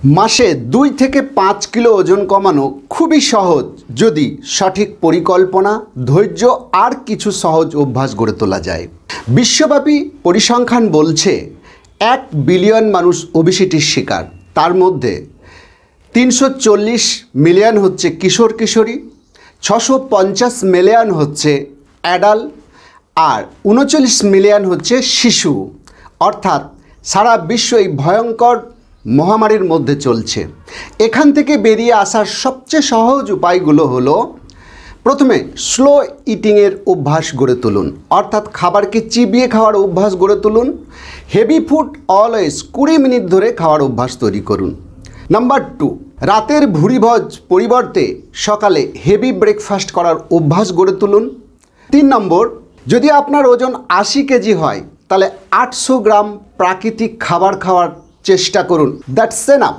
মাসে 2 থেকে 5 কিলো ওজন কমানো খুবই সহজ যদি সঠিক পরিকল্পনা, ধৈর্য আর কিছু সহজ অভ্যাস গড়ে তোলা যায়। বিশ্বব্যাপী পরিসংখ্যান বলছে 1 বিলিয়ন মানুষ ওবেসিটির শিকার। তার মধ্যে 340 মিলিয়ন হচ্ছে কিশোর কিশোরী, 650 মিলিয়ন হচ্ছে অ্যাডাল্ট আর 39 মিলিয়ন হচ্ছে শিশু। অর্থাৎ সারা বিশ্ব এই ভয়ঙ্কর মহামারীর মধ্যে চলছে। এখান থেকে বেরিয়ে আসার সবচেয়ে সহজ উপায়গুলো হলো, প্রথমে স্লো ইটিংয়ের অভ্যাস গড়ে তুলুন, অর্থাৎ খাবারকে চিবিয়ে খাওয়ার অভ্যাস গড়ে তুলুন। হেভি ফুড অলওয়েজ 20 মিনিট ধরে খাওয়ার অভ্যাস তৈরি করুন। নাম্বার 2, রাতের ভুরিভোজ পরিবর্তে সকালে হেভি ব্রেকফাস্ট করার অভ্যাস গড়ে তুলুন। 3 নম্বর, যদি আপনার ওজন 80 কেজি হয় তাহলে 800 গ্রাম প্রাকৃতিক খাবার খাওয়ার চেষ্টা করুন। That's enough.